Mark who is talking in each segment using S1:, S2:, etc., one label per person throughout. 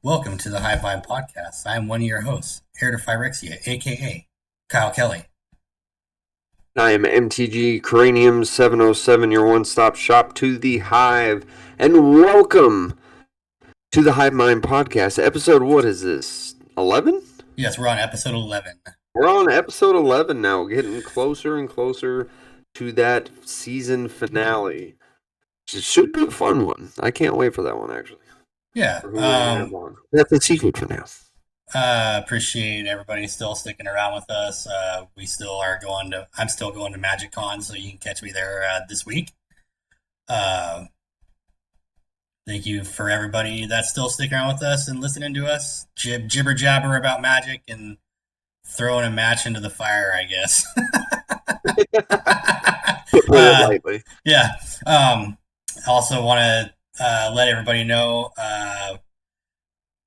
S1: Welcome to the Hivemind podcast. I'm one of your hosts, Heir to Phyrexia, aka Kyle Kelly.
S2: I am MTG Cranium 707, your one-stop shop to the Hive, and welcome to the Hive Mind podcast. Episode, what is this, 11?
S1: Yes, we're on episode 11.
S2: We're on episode 11 now, getting closer and closer to that season finale. It should be a fun one. I can't wait for that one, actually.
S1: Yeah.
S2: For who we're gonna have on. That's a secret for now.
S1: Appreciate everybody still sticking around with us. I'm still going to Magic Con, so you can catch me there this week. Thank you for everybody that's still sticking around with us and listening to us jibber jabber about Magic and throwing a match into the fire, I guess.
S2: Put it lightly.
S1: Yeah. Also want to let everybody know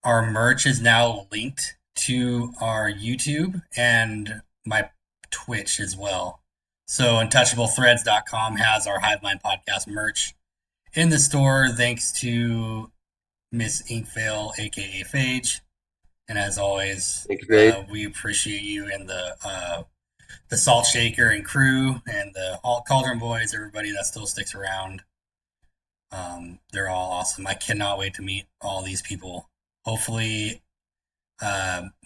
S1: our merch is now linked to our YouTube and my Twitch as well. So untouchableThreads.com has our Hivemind podcast merch in the store, thanks to Miss Inkvale, aka Phage. And as always, we appreciate you and the Salt Shaker and crew and the Cauldron Boys, everybody that still sticks around. They're all awesome. I cannot wait to meet all these people. Hopefully,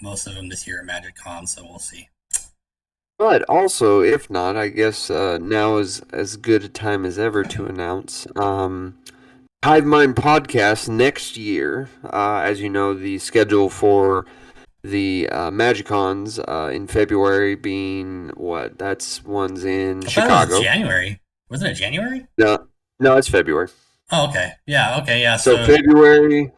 S1: most of them this year at Magic Con, so we'll see.
S2: But also, if not, I guess now is as good a time as ever to announce Hive Mind podcast next year. As you know, the schedule for the Magicons in February being what? That's one's in Chicago.
S1: It was January. Wasn't it January?
S2: No, it's February.
S1: Oh, okay. Yeah.
S2: So February,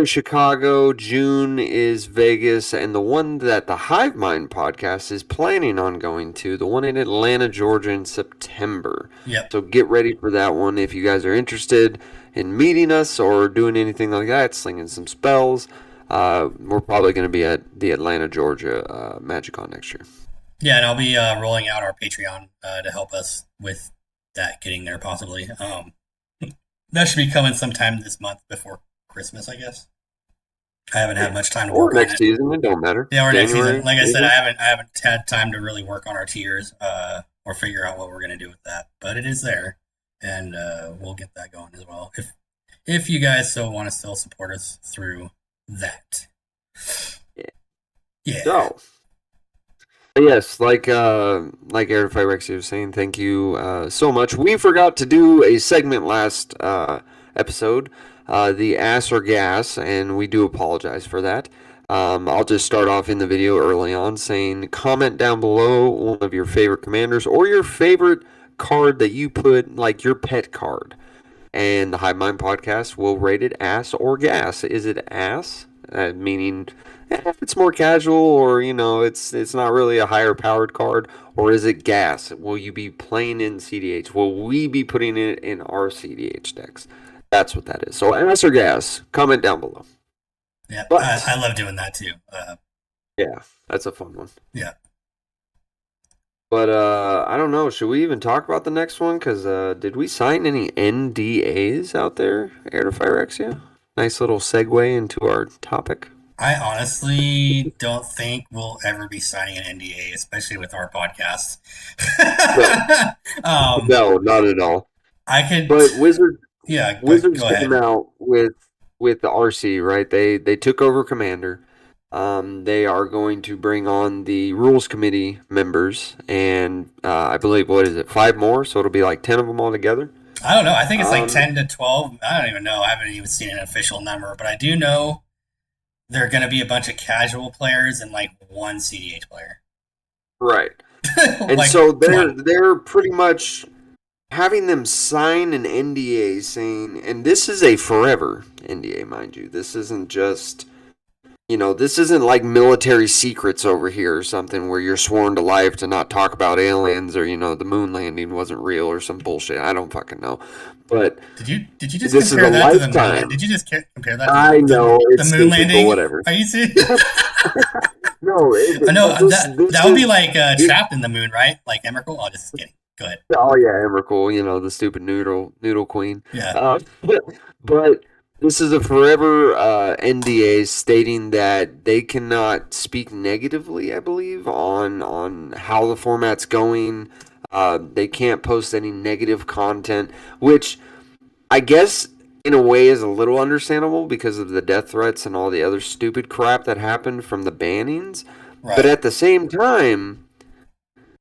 S2: Chicago. June is Vegas, and the one that the Hive Mind podcast is planning on going to, the one in Atlanta, Georgia, in September.
S1: Yep.
S2: So get ready for that one if you guys are interested in meeting us or doing anything like that, slinging some spells. We're probably going to be at the Atlanta, Georgia MagicCon next year.
S1: Yeah, and I'll be rolling out our Patreon to help us with that getting there possibly. That should be coming sometime this month before Christmas, I guess. I haven't had much time to work on it.
S2: Or next season, it don't matter.
S1: Yeah, or next season. Like I said, I haven't had time to really work on our tiers or figure out what we're going to do with that. But it is there, and we'll get that going as well. If you guys still want to still support us through that. Yeah.
S2: So, yes, like Heir to Phyrexia was saying, thank you so much. We forgot to do a segment last episode, the Ass or Gas, and we do apologize for that. I'll just start off in the video early on saying, comment down below one of your favorite commanders or your favorite card that you put, like your pet card. And the Hive Mind podcast will rate it Ass or Gas. Is it Ass? Meaning if it's more casual, or it's not really a higher powered card, or is it Gas? Will you be playing in CDH? Will we be putting it in our CDH decks? That's what that is. So Ass or Gas? Comment down below.
S1: Yeah, but I love doing that too.
S2: Yeah, that's a fun one.
S1: Yeah.
S2: But I don't know. Should we even talk about the next one? Because did we sign any NDAs out there, Heir to Phyrexia? Nice little segue into our topic.
S1: I honestly don't think we'll ever be signing an NDA, especially with our podcast.
S2: No, not at all. But Wizards came out with the RC, right? They took over Commander. They are going to bring on the Rules Committee members, and I believe, 5 more? So it'll be like 10 of them all together?
S1: I don't know. I think it's like 10 to 12. I don't even know. I haven't even seen an official number, but I do know there are going to be a bunch of casual players and like one CDH player.
S2: Right. And like, so they're pretty much having them sign an NDA saying, and this is a forever NDA, mind you. This isn't just, this isn't like military secrets over here or something where you're sworn to life to not talk about aliens or, the moon landing wasn't real or some bullshit. I don't fucking know. But
S1: did you just compare that to the moon landing? Did you just compare that to the moon landing?
S2: Whatever.
S1: Are you serious?
S2: No.
S1: That would be like trapped in the moon, right? Like Emrakul? Oh, just kidding. Go ahead.
S2: Oh, yeah, Emrakul, the stupid noodle queen.
S1: Yeah.
S2: But This is a forever NDA stating that they cannot speak negatively, I believe, on how the format's going. They can't post any negative content, which I guess in a way is a little understandable because of the death threats and all the other stupid crap that happened from the bannings. But
S1: Right.
S2: at the same time,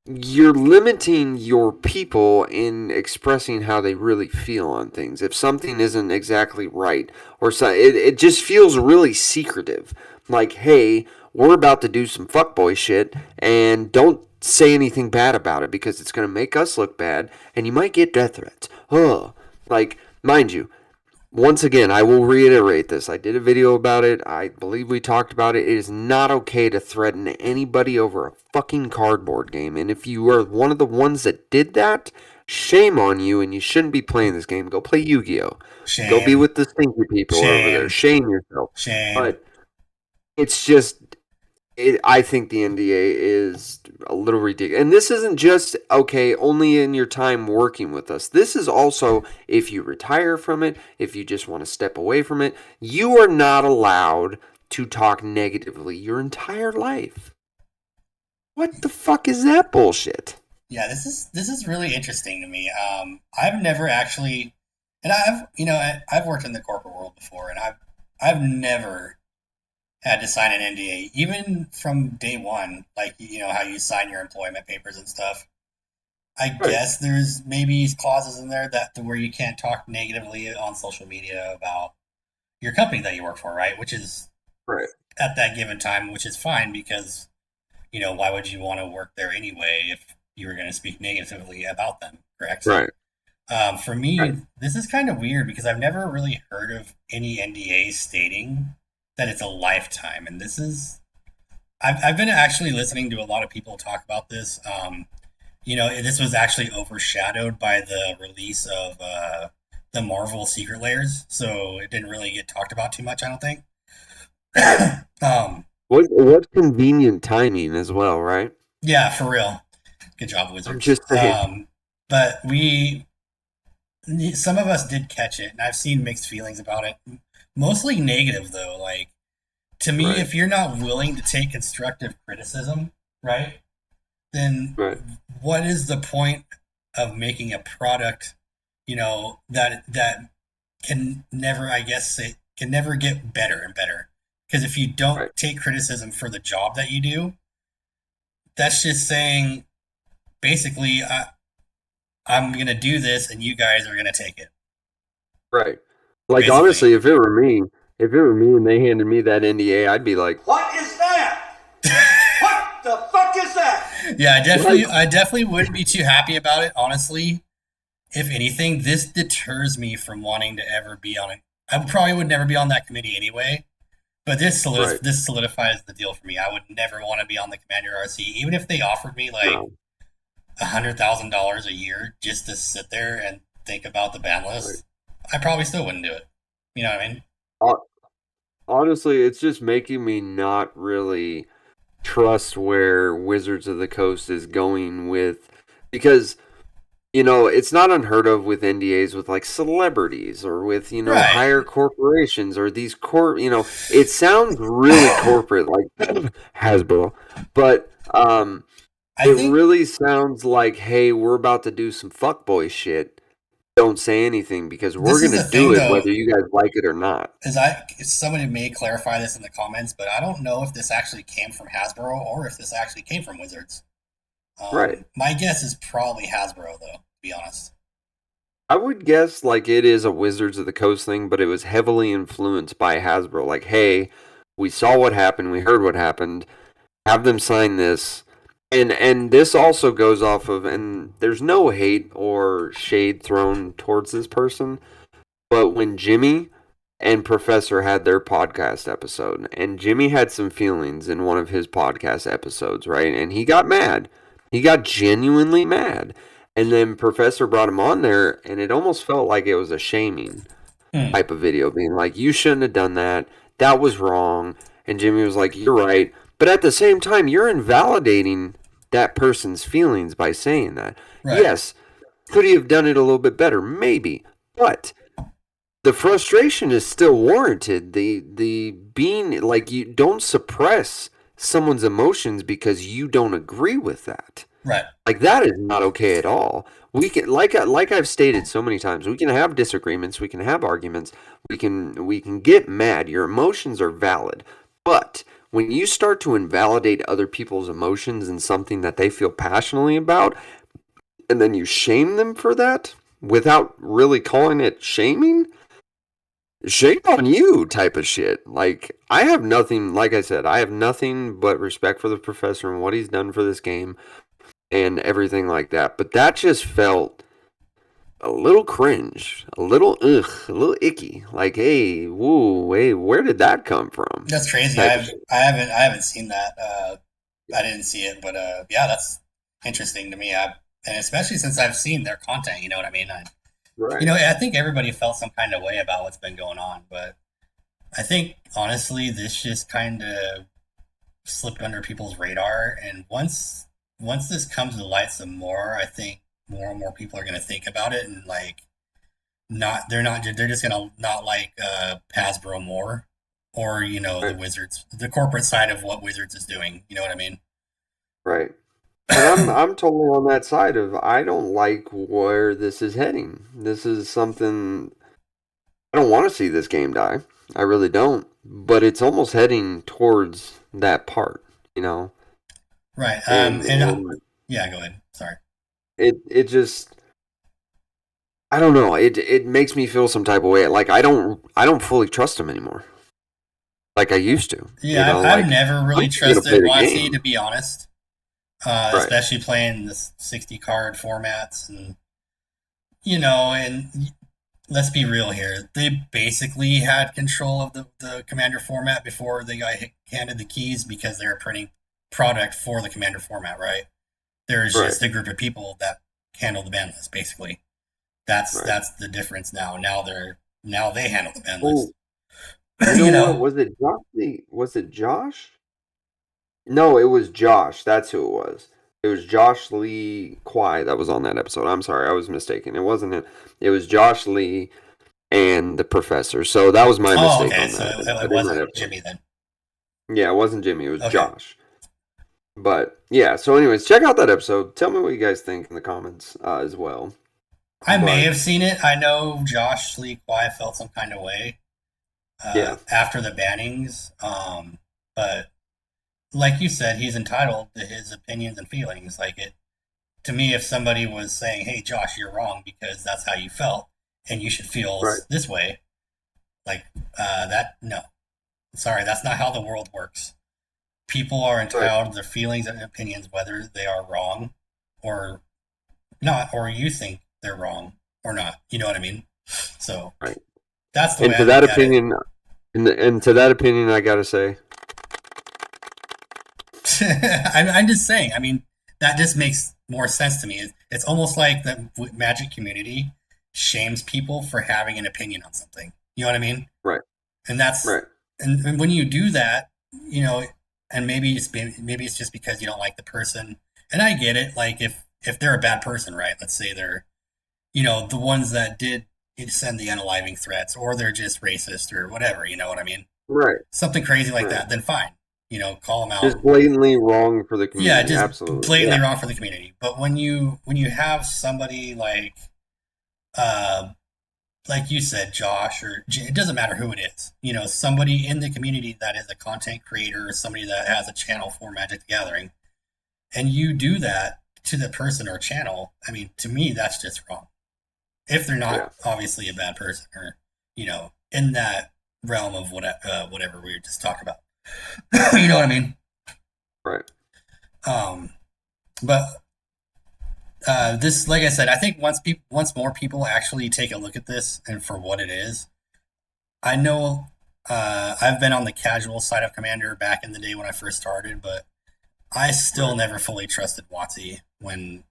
S2: you're limiting your people in expressing how they really feel on things. If something isn't exactly right, or so, it just feels really secretive. Like, hey, we're about to do some fuckboy shit, and don't say anything bad about it because it's going to make us look bad, and you might get death threats. Oh, like, mind you, once again, I will reiterate this. I did a video about it. I believe we talked about it. It is not okay to threaten anybody over a fucking cardboard game. And if you are one of the ones that did that, shame on you and you shouldn't be playing this game. Go play Yu-Gi-Oh. Go be
S1: Shame.
S2: with the stinky people over there.
S1: Shame.
S2: Shame yourself.
S1: Shame.
S2: But it's just I think the NDA is a little ridiculous. And this isn't just, okay, only in your time working with us. This is also if you retire from it, if you just want to step away from it, you are not allowed to talk negatively your entire life. What the fuck is that bullshit?
S1: Yeah, this is really interesting to me. I've never actually, and I've worked in the corporate world before, and I've never had to sign an NDA, even from day one. Like how you sign your employment papers and stuff. I
S2: Right,
S1: guess there's maybe clauses in there that where you can't talk negatively on social media about your company that you work for, right? Which is
S2: right,
S1: at that given time, which is fine because why would you want to work there anyway if you were going to speak negatively about them, correct?
S2: right,
S1: For
S2: right.
S1: me, this is kind of weird because I've never really heard of any NDA stating that it's a lifetime, and I've been actually listening to a lot of people talk about this. This was actually overshadowed by the release of the Marvel Secret Layers, so it didn't really get talked about too much. I don't think. um,
S2: What convenient timing as well, right?
S1: yeah, for real. Good job,
S2: I'm
S1: Wizards.
S2: just saying.
S1: But some of us did catch it, and I've seen mixed feelings about it. Mostly negative, though. Like, to me,
S2: Right,
S1: if you're not willing to take constructive criticism, right, then
S2: right,
S1: what is the point of making a product, that can never, I guess, it can never get better and better? Because if you don't
S2: right,
S1: take criticism for the job that you do, that's just saying basically, I'm gonna do this, and you guys are gonna take it.
S2: right. Like
S1: Basically,
S2: honestly, if it were me and they handed me that NDA, I'd be like, "What is that? What the fuck is that?"
S1: yeah,
S2: Like,
S1: I definitely wouldn't be too happy about it. Honestly, if anything, this deters me from wanting to ever be on it. I probably would never be on that committee anyway. But
S2: right?
S1: this solidifies the deal for me. I would never want to be on the Commander RC, even if they offered me like
S2: No,
S1: $100,000 a year just to sit there and think about the ban
S2: right.
S1: list. I probably still wouldn't do it. You know what I mean?
S2: Hon- Honestly, it's just making me not really trust where Wizards of the Coast is going with because it's not unheard of with NDAs with like celebrities or with,
S1: Right.
S2: higher corporations or these it sounds really corporate like Hasbro, but
S1: I
S2: it
S1: think
S2: really sounds like, hey, we're about to do some fuckboy shit. Don't say anything because we're
S1: this is
S2: gonna
S1: the
S2: do
S1: thing,
S2: it
S1: though.
S2: whether you guys like it or not.
S1: Somebody may clarify this in the comments, but I don't know if this actually came from Hasbro or if this actually came from Wizards.
S2: Right.
S1: My guess is probably Hasbro, though. To be honest.
S2: I would guess like it is a Wizards of the Coast thing, but it was heavily influenced by Hasbro. Like, hey, we saw what happened, we heard what happened. Have them sign this. And this also goes off of and there's no hate or shade thrown towards this person, but when Jimmy and Professor had their podcast episode, and Jimmy had some feelings in one of his podcast episodes, right? And he got mad. He got genuinely mad. And then Professor brought him on there, and it almost felt like it was a shaming
S1: Hmm.
S2: type of video, being like, you shouldn't have done that. That was wrong. And Jimmy was like, you're right. But at the same time, you're invalidating that person's feelings by saying that.
S1: Right.
S2: Yes, could he have done it a little bit better? Maybe. But the frustration is still warranted. The being like, you don't suppress someone's emotions because you don't agree with that.
S1: Right.
S2: Like, that is not okay at all. We can, like I've stated so many times, we can have disagreements, we can have arguments, we can get mad. Your emotions are valid. But when you start to invalidate other people's emotions in something that they feel passionately about, and then you shame them for that without really calling it shaming, shame on you type of shit. Like, I have nothing, like I said, I have nothing but respect for the professor and what he's done for this game and everything like that. But that just felt a little cringe, a little ugh, a little icky. Like, hey, woo, hey, where did that come from?
S1: That's crazy.
S2: Type of shit.
S1: I haven't seen that. I didn't see it, but yeah, that's interesting to me. And especially since I've seen their content, you know what I mean?
S2: Right.
S1: I think everybody felt some kind of way about what's been going on, but I think honestly, this just kind of slipped under people's radar. And once this comes to light some more, I think more and more people are going to think about it and like they're just going to not like Hasbro more, or the
S2: Right.
S1: Wizards, the corporate side of what Wizards is doing. You know what I mean?
S2: Right. And I'm totally on that side of, I don't like where this is heading. This is something, I don't want to see this game die. I really don't. But it's almost heading towards that part, you know.
S1: Right.
S2: And
S1: Yeah, go ahead. Sorry.
S2: it just, I don't know. It makes me feel some type of way. Like, I don't fully trust him anymore. Like I used to. You
S1: Yeah,
S2: know,
S1: I've
S2: like,
S1: never
S2: I'm
S1: really
S2: just gonna play
S1: trusted
S2: the
S1: WotC to
S2: game.
S1: be honest,
S2: Right.
S1: especially playing the 60 card formats and let's be real here. They basically had control of the commander format before they got handed the keys because they were printing product for the commander format, right? There's
S2: Right.
S1: just a group of people that handle the ban list, basically. That's
S2: Right.
S1: that's the difference now. Now they handle the ban list.
S2: Oh, you know
S1: you
S2: what?
S1: know?
S2: Was it Josh? No, it was Josh. That's who it was. It was Josh Lee Kwai that was on that episode. I'm sorry, I was mistaken. It wasn't him. It was Josh Lee and the professor. So that was my
S1: Oh,
S2: mistake
S1: okay.
S2: on
S1: So
S2: that.
S1: it
S2: In that
S1: wasn't
S2: episode.
S1: Jimmy then.
S2: Yeah, it wasn't Jimmy. It was
S1: Okay.
S2: Josh. But yeah. So, anyways, check out that episode. Tell me what you guys think in the comments as well.
S1: I may
S2: But
S1: have seen it. I know Josh Lee Kwai felt some kind of way
S2: yeah,
S1: after the bannings. But like you said, he's entitled to his opinions and feelings. Like it to me, if somebody was saying, "Hey, Josh, you're wrong because that's how you felt, and you should feel
S2: right,
S1: this way," like that, no, sorry, that's not how the world works. People are
S2: right,
S1: entitled to their feelings and opinions, whether they are wrong or not, or you think they're wrong or not. You know what I mean? So
S2: right.
S1: that's the way
S2: And
S1: I
S2: to that
S1: look at it.
S2: opinion, and to that opinion, I gotta say,
S1: I'm just saying. I mean, that just makes more sense to me. It's almost like the Magic community shames people for having an opinion on something. You know what I mean?
S2: right,
S1: And that's
S2: right,
S1: and when you do that, you know, and maybe it's just because you don't like the person. And I get it. Like if they're a bad person, right? Let's say they're the ones that did send the unaliving threats, or they're just racist or whatever. You know what I mean?
S2: right,
S1: Something crazy like
S2: right.
S1: that. Then fine. Call them
S2: Just
S1: out.
S2: blatantly wrong for the
S1: Yeah,
S2: community.
S1: just
S2: Absolutely.
S1: blatantly
S2: Yeah.
S1: wrong for the community. But when you have somebody uh like you said, Josh, or it doesn't matter who it is, somebody in the community that is a content creator or somebody that has a channel for Magic the Gathering, and you do that to the person or channel, I mean, to me, that's just wrong. If they're
S2: Yeah.
S1: not obviously a bad person or, in that realm of whatever we just talked about. You know what I mean?
S2: Right.
S1: Um, but this, like I said, I think once more people actually take a look at this and for what it is, I know I've been on the casual side of Commander back in the day when I first started, but I still
S2: Right.
S1: never fully trusted WotC when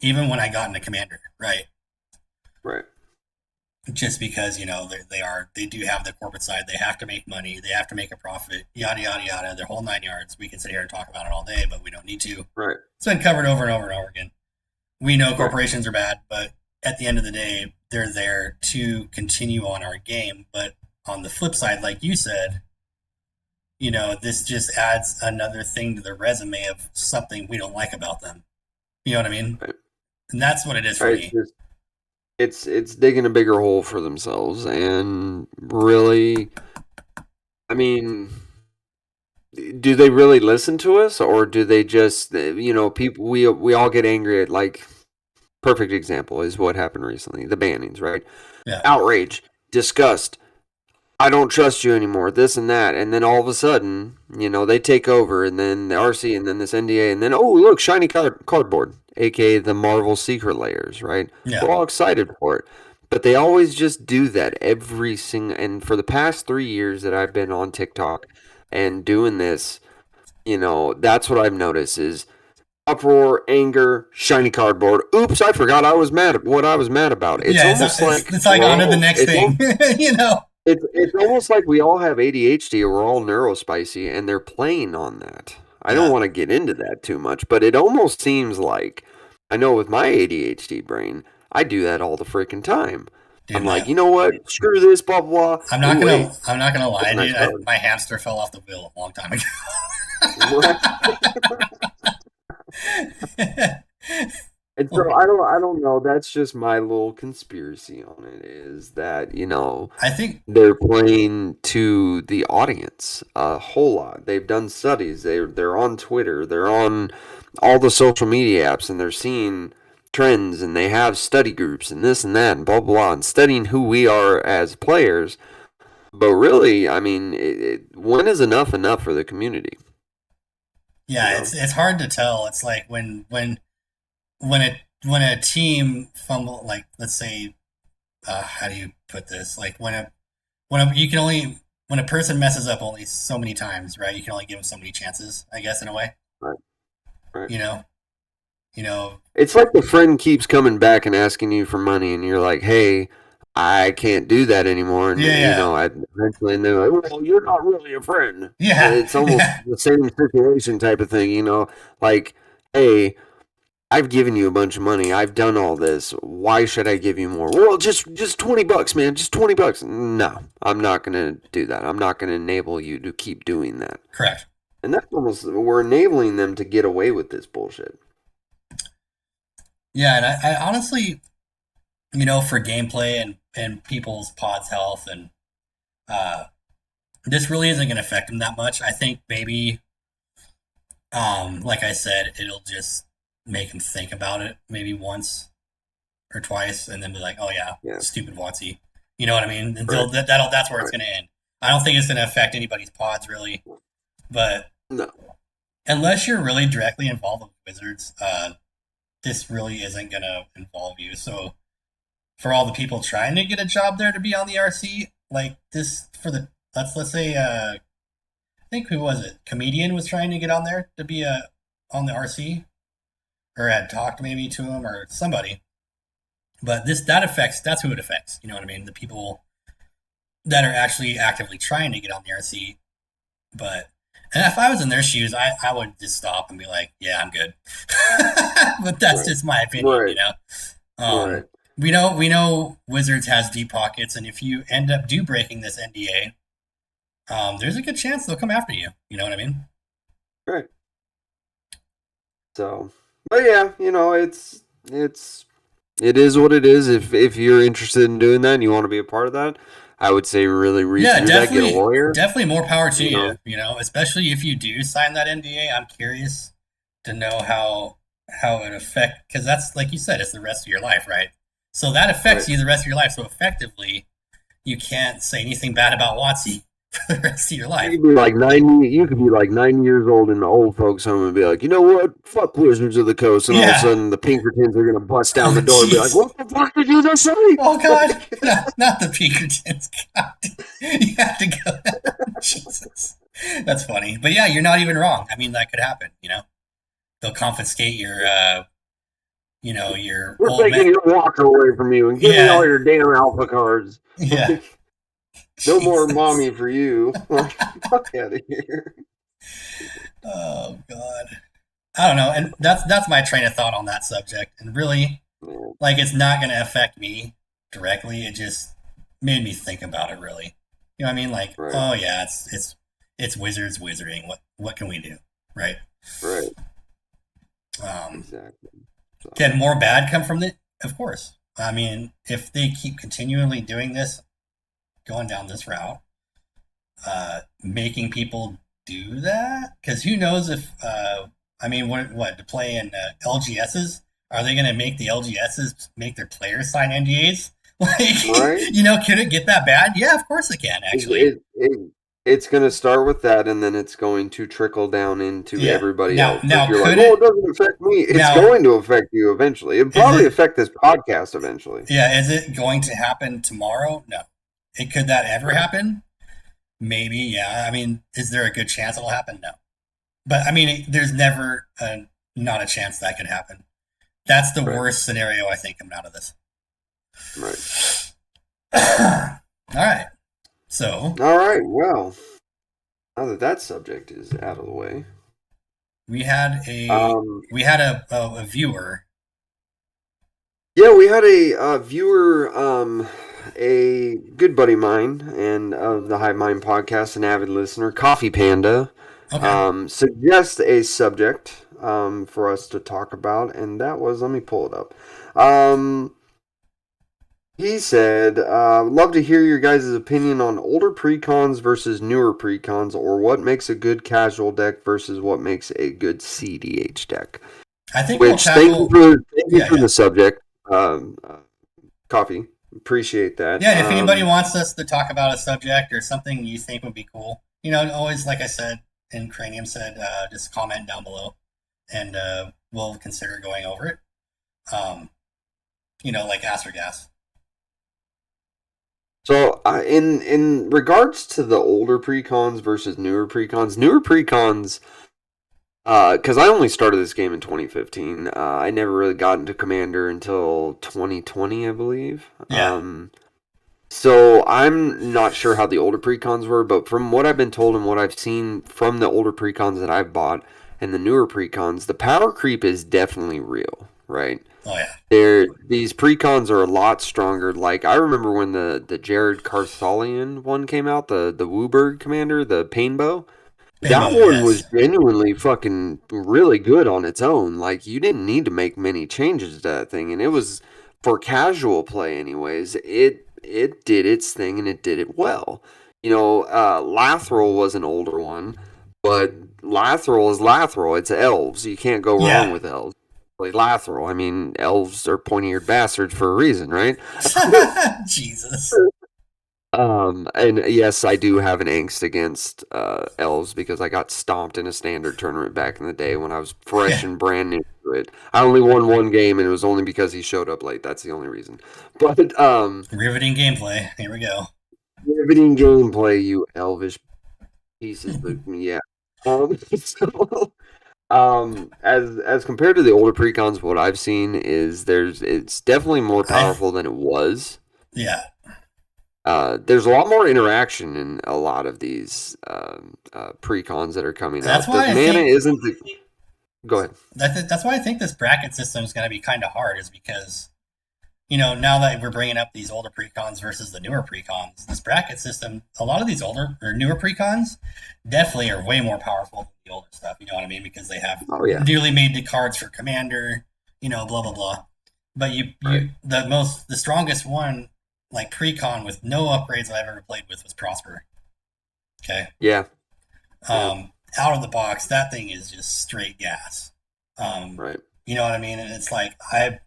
S1: even when I got into Commander, right?
S2: Right.
S1: Just because they do have the corporate side, they have to make money, they have to make a profit, yada yada yada, their whole 9 yards. We can sit here and talk about it all day, but we don't need to.
S2: Right.
S1: It's been covered over and over and over again. We know
S2: Right.
S1: corporations are bad, but at the end of the day, they're there to continue on our game. But on the flip side, like you said, this just adds another thing to the resume of something we don't like about them. You know what I mean?
S2: Right.
S1: And that's what it is for
S2: Right.
S1: me.
S2: It's digging a bigger hole for themselves, and really, I mean, do they really listen to us, or do they just, people, we all get angry at, like, perfect example is what happened recently, the bannings, right?
S1: Yeah.
S2: Outrage, disgust, I don't trust you anymore, this and that, and then all of a sudden, they take over, and then the RC, and then this NDA, and then, oh, look, shiny cardboard, aka the Marvel Secret Layers, right?
S1: Yeah.
S2: We're all excited for it, but they always just do that every single. And for the past 3 years that I've been on TikTok and doing this, that's what I've noticed is uproar, anger, shiny cardboard. Oops, I forgot I was mad at what I was mad about. It's
S1: Yeah.
S2: almost like
S1: It's like on to the next
S2: it's
S1: thing. you know?
S2: it's almost like we all have ADHD or we're all neurospicy and they're playing on that. I don't
S1: Yeah.
S2: want to get into that too much, but it almost seems like I know with my ADHD brain, I do that all the freaking time.
S1: Dude,
S2: I'm like, you know what? Screw this, blah blah blah. Ooh, hey,
S1: I'm not gonna lie,
S2: nice
S1: dude.
S2: card.
S1: My hamster fell off the wheel a long time ago.
S2: Right. And so I don't know. That's just my little conspiracy on it is that,
S1: I think,
S2: they're playing to the audience a whole lot. They've done studies. They're on Twitter. They're on all the social media apps, and they're seeing trends, and they have study groups and this and that and blah blah, and studying who we are as players. But really, I mean, when is enough for the community? You
S1: yeah,
S2: know,
S1: it's hard to tell. It's like when a team fumble, like let's say, how do you put this? Like you can only when a person messes up only so many times, right? You can only give them so many chances, I guess, in a way.
S2: right, right.
S1: You know, you know,
S2: It's like the friend keeps coming back and asking you for money, and you're like, "Hey, I can't do that anymore." And
S1: yeah,
S2: eventually, and they're like, "Well, you're not really a friend." And
S1: yeah,
S2: it's almost
S1: yeah,
S2: the same situation type of thing, like, "Hey, I've given you a bunch of money. I've done all this. Why should I give you more?" Well, just $20, man. Just $20. No, I'm not gonna do that. I'm not gonna enable you to keep doing that.
S1: correct.
S2: And that's almost we're enabling them to get away with this bullshit.
S1: Yeah, and I honestly, for gameplay and people's pods health and uh, this really isn't going to affect them that much. I think maybe, like I said, it'll just make them think about it maybe once or twice, and then be like, "Oh yeah,
S2: Yeah.
S1: stupid Watsy." You know what I mean? And
S2: Right.
S1: that's where it's
S2: Right.
S1: going to end. I don't think it's going to affect anybody's pods really, but
S2: No.
S1: unless you're really directly involved with Wizards, this really isn't going to involve you. So for all the people trying to get a job there to be on the RC, like this for the let's say I think who was it? Comedian was trying to get on there to be on the RC, or had talked maybe to him or somebody. But that's who it affects. You know what I mean? The people that are actually actively trying to get on the RC. But and if I was in their shoes, I would just stop and be like, yeah, I'm good. But that's
S2: Right.
S1: just my opinion,
S2: Right.
S1: Um,
S2: Right.
S1: we know Wizards has deep pockets, and if you end up breaking this NDA, there's a good chance they'll come after you. You know what I mean?
S2: Right. So, but yeah, it is what it is. If you're interested in doing that and you want to be a part of that, I would say really read
S1: Yeah,
S2: through that, get a lawyer.
S1: definitely more power to
S2: You
S1: you.
S2: know,
S1: Especially if you do sign that NDA. I'm curious to know how it affect because that's like you said, it's the rest of your life, right? So that affects
S2: right.
S1: you the rest of your life. So effectively, you can't say anything bad about Watsy for the rest of your
S2: You
S1: life.
S2: could be like 90. You could be like 90 years old in the old folks' home and be like, you know what? Fuck Wizards of the Coast, and all of a
S1: Yeah.
S2: sudden the Pinkertons are gonna bust down
S1: Oh
S2: the door and be like,
S1: jeez.
S2: what the fuck did you just say?
S1: Oh god. No, not the Pinkertons. God. You have to go. Jesus. That's funny. But yeah, you're not even wrong. I mean, that could happen. They'll confiscate your
S2: We're
S1: old
S2: taking
S1: man.
S2: your walker away from you and give me all
S1: Yeah.
S2: your damn alpha cards.
S1: Yeah.
S2: No more
S1: Jesus.
S2: mommy for you. Like, fuck out of here.
S1: Oh god. I don't know, and that's my train of thought on that subject. And really,
S2: Yeah.
S1: Like it's not going to affect me directly. It just made me think about it really. You know what I mean? Like,
S2: Right.
S1: oh yeah, it's wizards wizarding. What can we do? Right?
S2: Right.
S1: Um,
S2: Exactly. So.
S1: can more bad come from it? Of course. I mean, if they keep continually doing this, going down this route, making people do that, because who knows if I mean, what to play in LGSs? Are they going to make the LGSs make their players sign NDAs? Like,
S2: Right.
S1: could it get that bad? Yeah, of course it can.
S2: It,
S1: Actually,
S2: it, it, it's going to start with that, and then it's going to trickle down into
S1: yeah.
S2: everybody
S1: Now,
S2: else. So if
S1: now
S2: you're like,
S1: could
S2: "Oh, it
S1: it?
S2: doesn't affect me," it's
S1: Now,
S2: going to affect you eventually. It'll
S1: is
S2: probably
S1: it?
S2: affect this podcast eventually.
S1: Yeah, is it going to happen tomorrow? No. It could that ever
S2: Right.
S1: happen? Maybe. Yeah. I mean, is there a good chance it'll happen? No. But I mean, there's never not a chance that could happen. That's the
S2: Right.
S1: worst scenario I think coming out of this.
S2: Right.
S1: All right. So
S2: All right. Well, now that that subject is out of the way,
S1: we had a
S2: um,
S1: a viewer.
S2: yeah, we had a viewer, a good buddy of mine and of the Hive Mind podcast, an avid listener, Coffee Panda,
S1: Okay.
S2: suggest a subject for us to talk about, and that was, let me pull it up. Um, he said, love to hear your guys' opinion on older precons versus newer precons, or what makes a good casual deck versus what makes a good CDH deck.
S1: I think we'll
S2: Which,
S1: tackle.
S2: thank you
S1: Yeah,
S2: for
S1: yeah,
S2: the subject, Coffee. Appreciate that.
S1: yeah. And if anybody wants us to talk about a subject or something you think would be cool, always like I said and Cranium said, just comment down below, and we'll consider going over it. Um, like Astergas.
S2: So, in regards to the older precons versus newer precons, because I only started this game in 2015. I never really got into Commander until 2020, I believe.
S1: Yeah,
S2: So I'm not sure how the older precons were, but from what I've been told and what I've seen from the older precons that I've bought and the newer precons, the power creep is definitely real, right?
S1: oh yeah,
S2: These precons are a lot stronger. Like I remember when the Jared Carthalion one came out, the Wooburg commander, the Painbow. That
S1: Pinbo.
S2: one was
S1: Yes,
S2: genuinely fucking really good on its own. Like you didn't need to make many changes to that thing, and it was for casual play anyways. It did its thing and it did it well. Lathril was an older one, but Lathril is Lathril. It's elves. You can't go wrong
S1: yeah.
S2: with elves. Like Lathril. I mean, elves are pointy-eared bastards for a reason, right?
S1: Jesus.
S2: And yes, I do have an angst against elves because I got stomped in a standard tournament back in the day when I was fresh
S1: Yeah,
S2: and brand new to it. I only won one game, and it was only because he showed up late. That's the only reason. But
S1: riveting gameplay. Here we go.
S2: riveting gameplay, you elvish pieces. But yeah. So as compared to the older precons, what I've seen is it's definitely more
S1: I
S2: powerful than it was.
S1: yeah.
S2: There's a lot more interaction in a lot of these precons that are coming
S1: That's
S2: out. The
S1: why I
S2: mana
S1: think
S2: isn't the. Go ahead.
S1: that's why I think this bracket system is going to be kind of hard. Is because now that we're bringing up these older precons versus the newer precons, this bracket system, a lot of these older or newer precons definitely are way more powerful than the older stuff. You know what I mean? Because they have
S2: Oh yeah.
S1: newly made the cards for commander. Blah blah blah. But
S2: Right.
S1: the strongest one like precon with no upgrades I've ever played with was Prosper. Okay.
S2: Yeah. Yeah.
S1: Out of the box, that thing is just straight gas. Um,
S2: Right.
S1: you know what I mean? And it's like I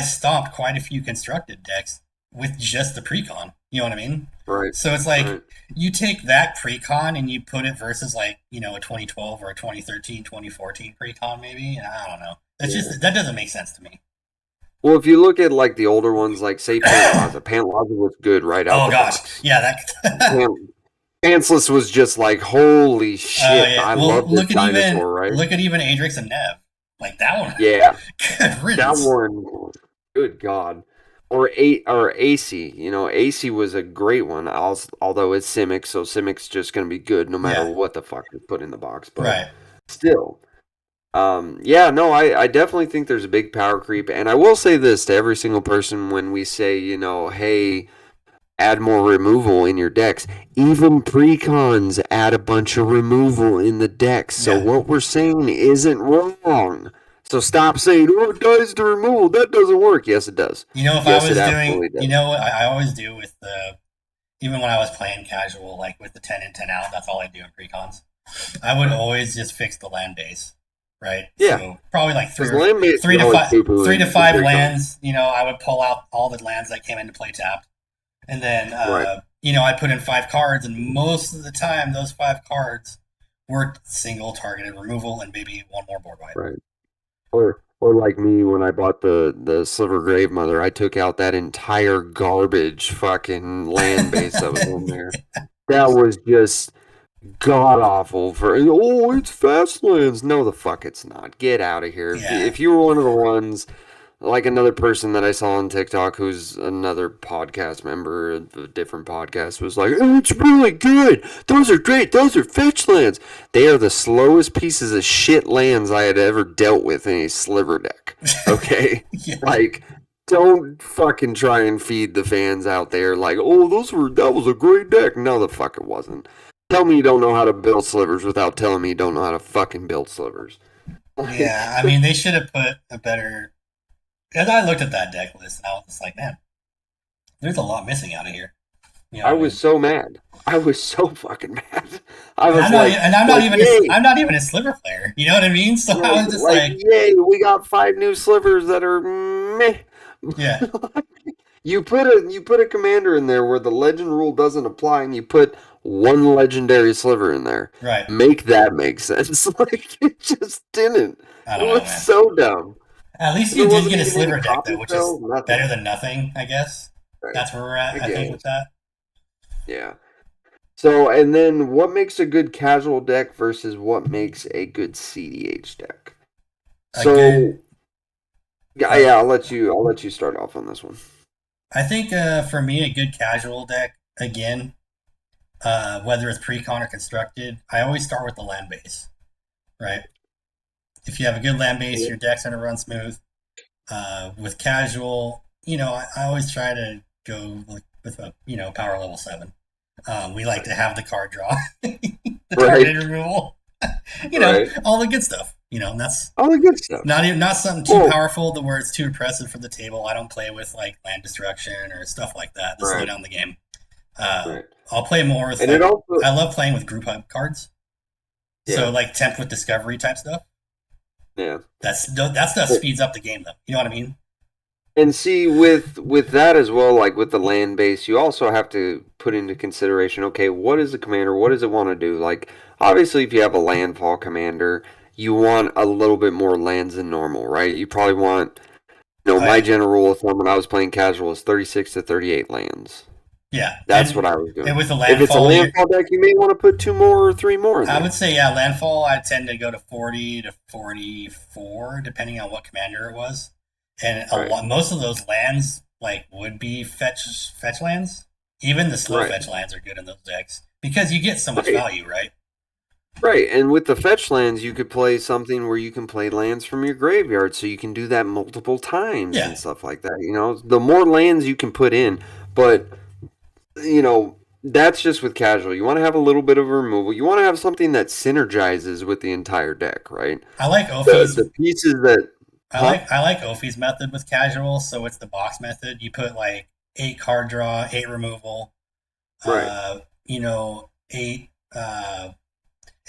S1: stomped quite a few constructed decks with just the precon. You know what I mean?
S2: Right.
S1: So it's like
S2: Right.
S1: you take that precon and you put it versus like a 2012 or a 2013, 2014 precon maybe. And I don't know.
S2: Yeah.
S1: That doesn't make sense to me.
S2: Well, if you look at like the older ones, like say Pantlaza, Pantlaza was good right out
S1: Oh
S2: the
S1: gosh,
S2: box.
S1: yeah, that.
S2: Pantsless was just like holy shit.
S1: Yeah.
S2: I
S1: Well,
S2: love this dinosaur, right?
S1: look at even Adrix and Nev. Like that one.
S2: Yeah.
S1: Good
S2: That
S1: riddance.
S2: one, good God. Or AC. AC was a great one. Although it's Simic, so Simic's just gonna be good no matter
S1: Yeah.
S2: what the fuck you put in the box. But
S1: Right.
S2: still, Yeah, no, I definitely think there's a big power creep, and I will say this to every single person when we say, hey, add more removal in your decks. Even precons add a bunch of removal in the decks. So
S1: Yeah.
S2: what we're saying isn't wrong. So stop saying, "Oh, it dies to removal." That doesn't work. Yes, it does.
S1: If I
S2: Yes, it
S1: was doing,
S2: absolutely does.
S1: what I always do with the, even when I was playing casual, like with the 10 in, 10 out, that's all I do in precons. I would
S2: Right.
S1: always just fix the land base, right?
S2: Yeah,
S1: So probably like
S2: because land base
S1: three
S2: is
S1: to
S2: always
S1: five,
S2: poo poo in precon.
S1: lands. I would pull out all the lands that came into play tapped, and then
S2: Right.
S1: I put in 5 cards, and most of the time those 5 cards were single targeted removal and maybe one more board wipe.
S2: Right. Or like me when I bought the Sliver Grave Mother, I took out that entire garbage fucking land base that was in there. That was just god awful for it's Fastlands. No, the fuck it's not. Get out of here.
S1: Yeah,
S2: If you were one of the ones like another person that I saw on TikTok who's another podcast member of a different podcast was like, oh, it's really good. Those are great. Those are fetch lands. They are the slowest pieces of shit lands I had ever dealt with in a sliver deck. Okay?
S1: yeah,
S2: Like, don't fucking try and feed the fans out there like, oh, that was a great deck. No, the fuck it wasn't. Tell me you don't know how to build slivers without telling me you don't know how to fucking build slivers.
S1: yeah.
S2: Like,
S1: I mean, they should have put a better. As I looked at that deck list, and I was just like, man, there's a lot missing out of here. You know
S2: I
S1: what I
S2: was
S1: mean?
S2: so mad. I was so fucking mad. I
S1: And
S2: was
S1: I'm not,
S2: yay,
S1: I'm not even a sliver player. You know what I mean? So I was just like,
S2: yay, we got 5 new slivers that are meh.
S1: yeah,
S2: You put a commander in there where the legend rule doesn't apply, and you put one legendary sliver in there.
S1: right.
S2: Make that make sense? Like it just didn't.
S1: I
S2: It
S1: don't know,
S2: was
S1: man.
S2: so dumb.
S1: At least
S2: There
S1: you did
S2: wasn't
S1: get a
S2: even any
S1: sliver deck
S2: copy
S1: though, which is
S2: spell. Nothing.
S1: better than nothing, I guess.
S2: Right.
S1: That's where we're
S2: I
S1: at, I think,
S2: guess.
S1: with that.
S2: Yeah. So, and then what makes a good casual deck versus what makes a good CDH deck?
S1: A good,
S2: So, yeah,
S1: uh,
S2: yeah, I'll let you start off on this one.
S1: I think for me, a good casual deck again, whether it's pre-con or constructed, I always start with the land base, right? If you have a good land base,
S2: Yep.
S1: your deck's gonna run smooth. With casual, I always try to go with a power level 7. We like
S2: Right.
S1: to have the card draw, the
S2: Right.
S1: targeted removal,
S2: Right.
S1: all the good stuff. And that's
S2: All the good stuff.
S1: not something too
S2: Well,
S1: powerful to where it's too impressive for the table. I don't play with like land destruction or stuff like that to slow
S2: right.
S1: down the game. Uh,
S2: Right.
S1: I'll play more with
S2: And it
S1: like
S2: also,
S1: I love playing with group hub cards. So
S2: yeah,
S1: like tempt with discovery type stuff.
S2: yeah.
S1: That stuff speeds up the game though. You know what I mean?
S2: And see, with that as well, like with the land base, you also have to put into consideration, okay, what is the commander? What does it want to do? Like, obviously, if you have a landfall commander, you want a little bit more lands than normal, right? You probably want,
S1: Oh
S2: my
S1: yeah,
S2: general rule of thumb when I was playing casual is 36 to 38 lands.
S1: yeah.
S2: That's what I was
S1: And
S2: doing.
S1: with the
S2: If it's a
S1: landfall, you
S2: landfall deck, you may want to put 2 more or 3 more in
S1: I would
S2: there.
S1: say yeah, landfall. I tend to go to 40 to 44, depending on what commander it was. And
S2: Right,
S1: most of those lands like would be fetch lands. Even the slow
S2: right,
S1: fetch lands are good in those decks because you get so much
S2: right.
S1: value, right?
S2: Right, and with the fetch lands, you could play something where you can play lands from your graveyard, so you can do that multiple times
S1: Yeah.
S2: and stuff like that. The more lands you can put in, but that's just with casual. You want to have a little bit of removal. You want to have something that synergizes with the entire deck, right?
S1: I like
S2: The
S1: Ophi's
S2: pieces that, huh?
S1: I like Ophi's method with casual, so it's the box method. You put like 8 card draw, 8 removal,
S2: Right,
S1: uh, eight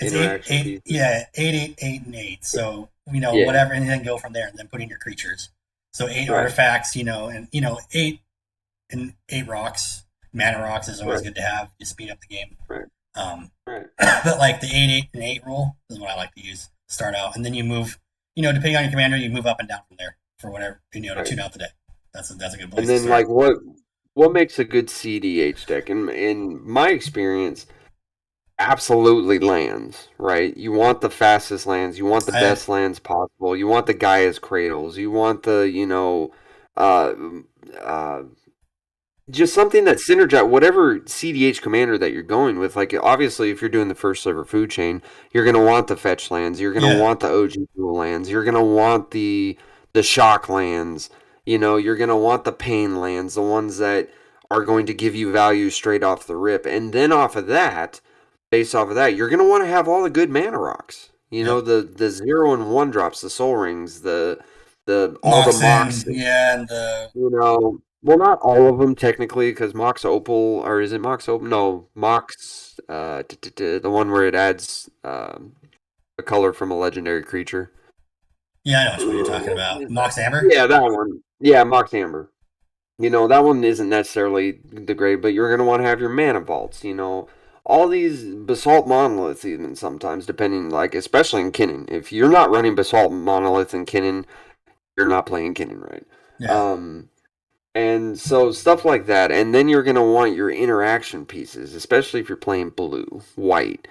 S1: it's
S2: interaction pieces.
S1: yeah, 8, 8, 8, and 8. So,
S2: Yeah,
S1: whatever, and then go from there and then put in your creatures. So eight
S2: right,
S1: artifacts, and 8 rocks. Mana rocks is always
S2: right,
S1: good to have. You speed up the game.
S2: right,
S1: Um,
S2: right,
S1: but like the 8, 8, and 8 rule is what I like to use. Start out, and then you move. Depending on your commander, you move up and down from there for whatever to
S2: right.
S1: tune out the day. That's a good
S2: And
S1: place to
S2: then
S1: start.
S2: like what makes a good CDH deck? In my experience, absolutely lands, right? You want the fastest lands, you want the
S1: I
S2: best lands possible, you want the Gaia's Cradles, you want the, uh, uh, just something that synergize whatever CDH commander that you're going with. Like obviously, if you're doing the first server food chain, you're gonna want the fetch lands. You're gonna
S1: Yeah,
S2: want the OG dual lands. You're gonna want the shock lands. You know, you're gonna want the pain lands, the ones that are going to give you value straight off the rip. And then off of that, based off of that, you're gonna want to have all the good mana rocks. You know,
S1: yep.
S2: the 0 and 1 drops, the soul rings, the all the
S1: Moxen,
S2: mocks.
S1: yeah, and the
S2: You know, well, not all of them technically, because Mox Opal, or is it Mox Opal? No, Mox, the one where it adds a color from a legendary creature.
S1: yeah, I know which one you're talking about. Mox Amber.
S2: Yeah, that one. Yeah, Mox Amber. You know, that one isn't necessarily the great, but you're going to want to have your mana vaults, you know. All these basalt monoliths, even sometimes, depending, like, especially in Kinnan. If you're not running basalt monoliths in Kinnan, you're not playing Kinnan right.
S1: Yeah,
S2: Um, And so stuff like that. And then you're going to want your interaction pieces, especially if you're playing blue, white,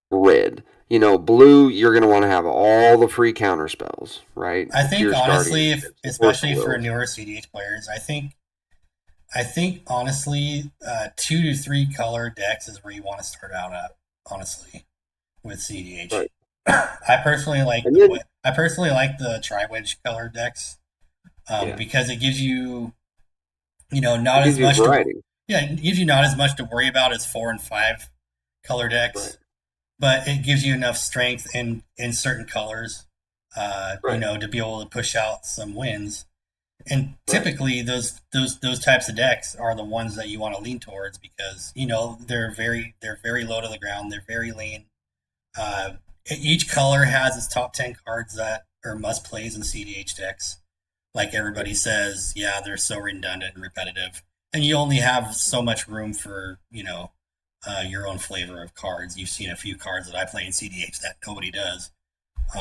S2: red. You know, blue, you're going to want to have all the free counter spells, right?
S1: I think
S2: Fierce
S1: honestly,
S2: Guardian,
S1: if
S2: Force of
S1: especially for
S2: Wills.
S1: newer CDH players, I think honestly, 2 to 3 color decks is where you want to start out at. Honestly, with
S2: Right.
S1: CDH, I personally like
S2: And then,
S1: the tri-wedge color decks,
S2: yeah,
S1: because it gives you, not
S2: it
S1: as
S2: gives you
S1: much to,
S2: variety.
S1: yeah, it gives you not as much to worry about as 4 and 5 color
S2: Right.
S1: decks, but it gives you enough strength in certain colors,
S2: Right.
S1: to be able to push out some wins. And
S2: Right.
S1: typically, those types of decks are the ones that you want to lean towards, because they're very low to the ground. They're very lean. Uh, each color has its top 10 cards that are must plays in CDH decks. Like
S2: Right.
S1: everybody says, yeah, they're so redundant and repetitive, and you only have so much room for your own flavor of cards. You've seen a few cards that I play in CDH that nobody does,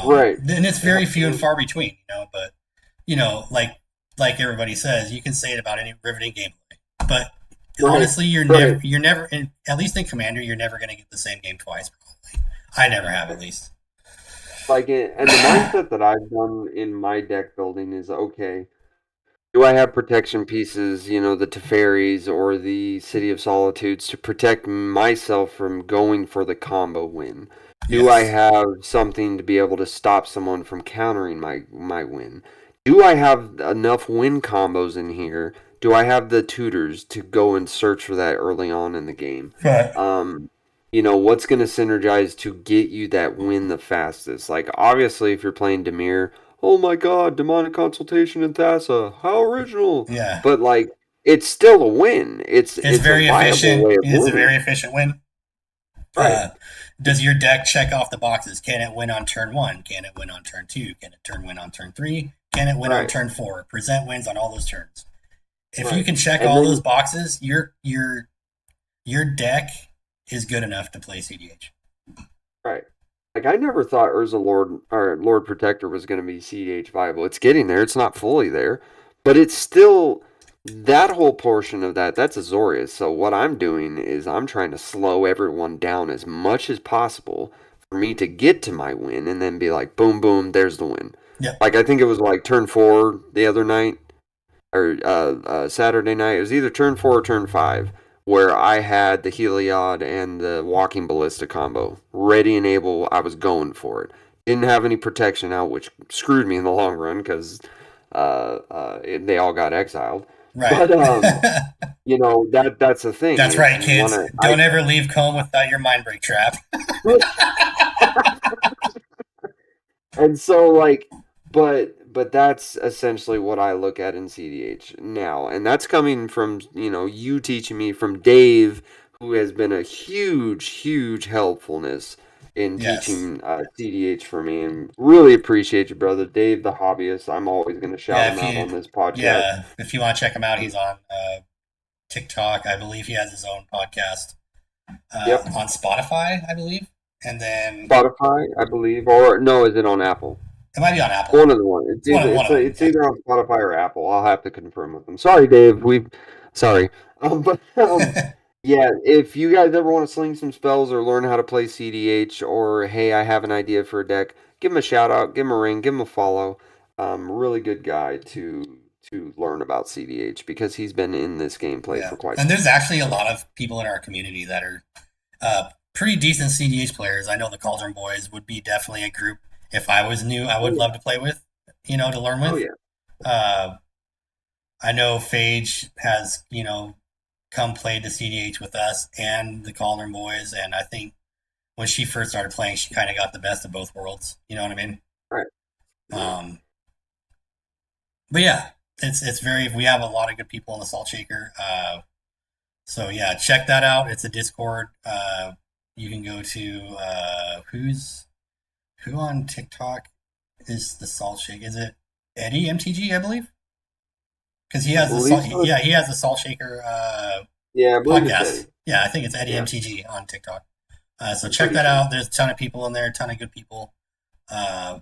S2: Right.
S1: and it's very few and
S2: Absolutely.
S1: far between. But like everybody says, you can say it about any riveting gameplay, but
S2: Right.
S1: honestly,
S2: Right.
S1: you're never, at least in Commander, you're never going to get the same game twice. Probably, I never have, at least.
S2: Like, and the mindset that I've done in my deck building is okay. Do I have protection pieces, you know, the Teferis or the City of Solitudes to protect myself from going for the combo win? Do I
S1: Yes,
S2: have something to be able to stop someone from countering my win? Do I have enough win combos in here? Do I have the tutors to go and search for that early on in the game?
S1: right.
S2: Um, you know, what's going to synergize to get you that win the fastest? Like, obviously, if you're playing Demir, oh my god, demonic consultation in Thassa, how original!
S1: Yeah,
S2: But like, it's still a win. It's a
S1: very
S2: viable
S1: efficient.
S2: way of
S1: It's a
S2: winning.
S1: very efficient win.
S2: Right,
S1: Does your deck check off the boxes? Can it win on turn one? Can it win on turn two? Can it win on turn three? Can it win on
S2: right,
S1: turn four? Present wins on all those turns. If you
S2: right.
S1: can check
S2: And
S1: all those
S2: then
S1: boxes, your deck is good enough to play CDH.
S2: right. Like I never thought Urza Lord or Lord Protector was going to be CDH viable. It's getting there. It's not fully there, but it's still that whole portion of that. That's Azorius. So what I'm doing is I'm trying to slow everyone down as much as possible for me to get to my win, and then be like, boom, boom, there's the win.
S1: Yep.
S2: Like I think it was like turn 4 the other night or Saturday night. It was either turn 4 or turn 5 where I had the Heliod and the Walking Ballista combo ready and able. I was going for it. Didn't have any protection out, which screwed me in the long run because they all got exiled.
S1: Right.
S2: But you know that's the thing
S1: That's
S2: is
S1: right,
S2: you want
S1: kids.
S2: to.
S1: Don't ever leave home without your mind break trap.
S2: And so like but that's essentially what I look at in CDH now. And that's coming from, you know, you teaching me from Dave, who has been a huge helpfulness in
S1: Yes.
S2: teaching CDH for me, and really appreciate you, brother. Dave the hobbyist. I'm always gonna shout
S1: Yeah.
S2: him out on this podcast.
S1: If you want to check him out, he's on TikTok. I believe he has his own podcast
S2: Yep.
S1: on Spotify, I believe, and then
S2: Spotify, I believe. Or no, is it on Apple?
S1: it might be on Apple.
S2: One of the one. It's either
S1: One of them.
S2: it's
S1: Yeah.
S2: either on Spotify or Apple. I'll have to confirm with them. Sorry, Dave. Sorry. But yeah. If you guys ever want to sling some spells or learn how to play CDH, or hey, I have an idea for a deck, give him a shout out, give him a ring, give him a follow. Really good guy to learn about CDH because he's been in this gameplay
S1: Yeah,
S2: for quite
S1: and
S2: some
S1: there's
S2: time.
S1: actually a lot of people in our community that are pretty decent CDH players. I know the Cauldron Boys would be definitely a group if I was new, I
S2: Oh
S1: would
S2: yeah.
S1: love to play with, to learn
S2: Oh
S1: with.
S2: yeah.
S1: Uh, I know Phage has, come play the CDH with us and the Cauldron Boys, and I think when she first started playing, she kind of got the best of both worlds. You know what I mean?
S2: Right. Right.
S1: Um, but yeah, it's very. We have a lot of good people in the Salt Shaker. So yeah, check that out. It's a Discord. You can go to who on TikTok is the Salt Shake? Is it Eddie MTG? I believe because he
S2: I
S1: has the
S2: believe
S1: salt.
S2: so.
S1: Yeah, he has the Salt Shaker
S2: Yeah, I believe it's
S1: podcast.
S2: Eddie.
S1: Yeah, I think it's Eddie
S2: Yeah,
S1: MTG on TikTok. So
S2: I'm
S1: check
S2: pretty
S1: that
S2: sure.
S1: out. There's a ton of people in there, a ton of good people. Uh,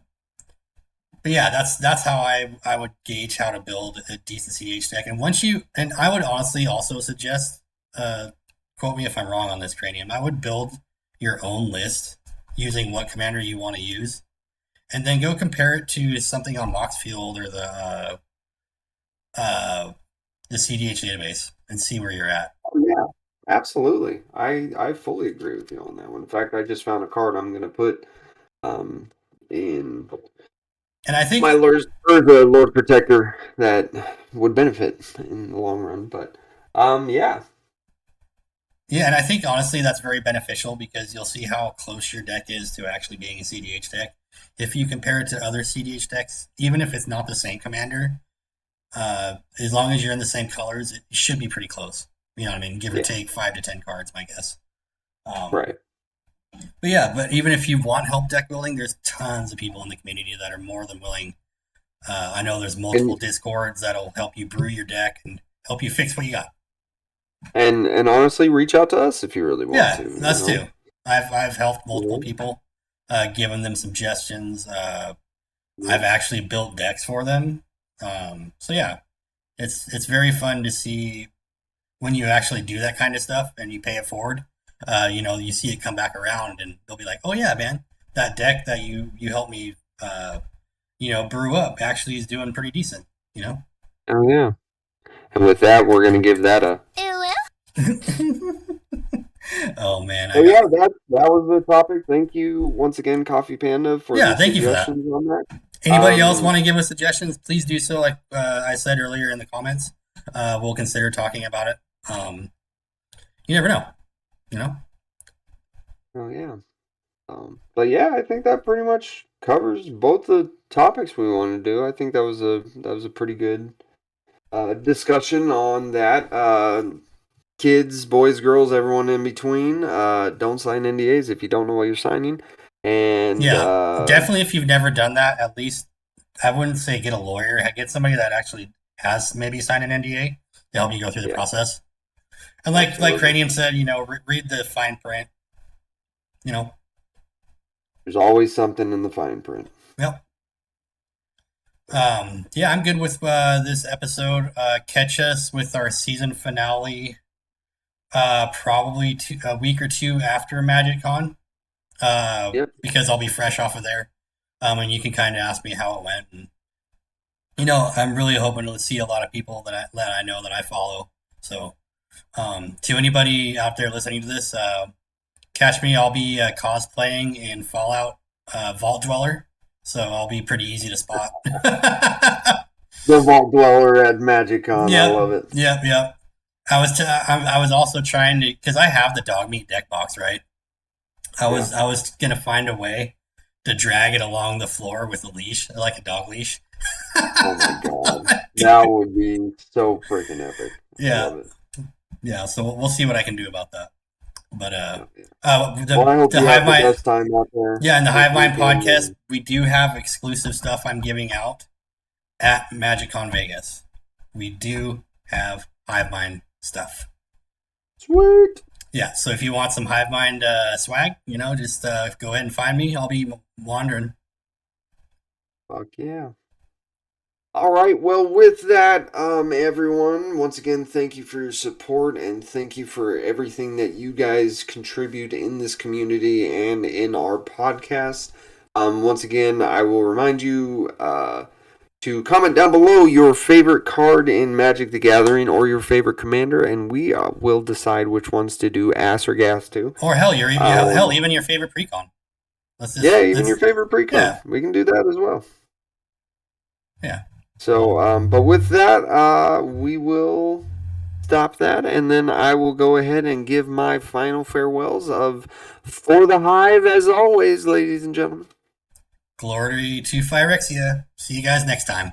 S1: but yeah, that's how I would gauge how to build a decent CDH deck. And I would honestly also suggest, uh, quote me if I'm wrong on this, Cranium. I would build your own list using what commander you want to use, and then go compare it to something on Moxfield or uh, the CDH database and see where you're at.
S2: Oh, yeah, absolutely. I fully agree with you on that one. In fact, I just found a card I'm gonna put um in
S1: And I
S2: my
S1: think
S2: Lord, or the Lord Protector that would benefit in the long run. But yeah,
S1: Yeah, and I think honestly that's very beneficial because you'll see how close your deck is to actually being a CDH deck. If you compare it to other CDH decks, even if it's not the same commander, as long as you're in the same colors, it should be pretty close. You know what I mean? Give or
S2: yeah,
S1: take 5 to 10 cards, my guess. Um,
S2: right.
S1: but yeah, but even if you want help deck building, there's tons of people in the community that are more than willing. I know there's multiple
S2: And
S1: discords that'll help you brew your deck and help you fix what you got.
S2: and honestly, reach out to us if you really want
S1: Yeah,
S2: to. You
S1: us
S2: know.
S1: too. I've helped multiple
S2: Yeah.
S1: people, given them suggestions. I've
S2: Yeah.
S1: actually built decks for them. So yeah, it's very fun to see when you actually do that kind of stuff and you pay it forward. You see it come back around, and they'll be like, "Oh yeah, man, that deck that you helped me, brew up actually is doing pretty decent." You know.
S2: Oh yeah. And with that, we're gonna give that a.
S1: Oh man,
S2: So yeah, that was the topic. Thank you once again, Coffee Panda, for
S1: yeah,
S2: the
S1: thank you for that.
S2: suggestions on that.
S1: Anybody else
S2: Um,
S1: want to give us suggestions? Please do so. Like I said earlier in the comments, we'll consider talking about it. You never know, you know.
S2: oh yeah. But yeah, I think that pretty much covers both the topics we wanted to do. I think that was a pretty good discussion on that. Kids, boys, girls, everyone in between. Don't sign NDAs if you don't know what you're signing. And
S1: Yeah, definitely. If you've never done that, at least I wouldn't say get a lawyer. Get somebody that actually has maybe signed an NDA to help you go through the
S2: yeah,
S1: process. And like
S2: absolutely.
S1: Cranium said, read the fine print. You know,
S2: There's always something in the fine print.
S1: yep. Yeah, I'm good with this episode. Catch us with our season finale, probably a week or two after Magic Con,
S2: Yep.
S1: because I'll be fresh off of there. And you can kind of ask me how it went. And I'm really hoping to see a lot of people that I know that I follow. So, to anybody out there listening to this, catch me. I'll be cosplaying in Fallout Vault Dweller, so I'll be pretty easy to spot.
S2: The Vault Dweller at MagicCon. I
S1: Yep,
S2: love it.
S1: yep, yep. I was also trying to because I have the dog meat deck box, right?
S2: Yeah.
S1: I was gonna find a way to drag it along the floor with a leash, like a dog leash.
S2: Oh my god. That would be so freaking epic. I
S1: Yeah,
S2: love it.
S1: yeah. So we'll see what I can do about that. But
S2: Oh, yeah. Well,
S1: the
S2: I hope you
S1: Hive
S2: have the
S1: Mind,
S2: best time out there
S1: yeah, in the
S2: this
S1: Hive Mind
S2: weekend.
S1: podcast,
S2: And
S1: we do have exclusive stuff I'm giving out at MagicCon Vegas. We do have Hive Mind stuff.
S2: sweet.
S1: Yeah, so if you want some Hive Mind swag, just go ahead and find me. I'll be wandering.
S2: Fuck yeah. All right. Well, with that, everyone, once again, thank you for your support and thank you for everything that you guys contribute in this community and in our podcast. Once again, I will remind you to comment down below your favorite card in Magic the Gathering or your favorite commander, and we will decide which ones to do ass or gas to.
S1: Or hell, even your favorite precon.
S2: Yeah, even your favorite precon.
S1: Yeah.
S2: We can do that as well.
S1: Yeah.
S2: So, but with that, we will stop that, and then I will go ahead and give my final farewells of For the Hive, as always, ladies and gentlemen.
S1: Glory to Phyrexia. See you guys next time.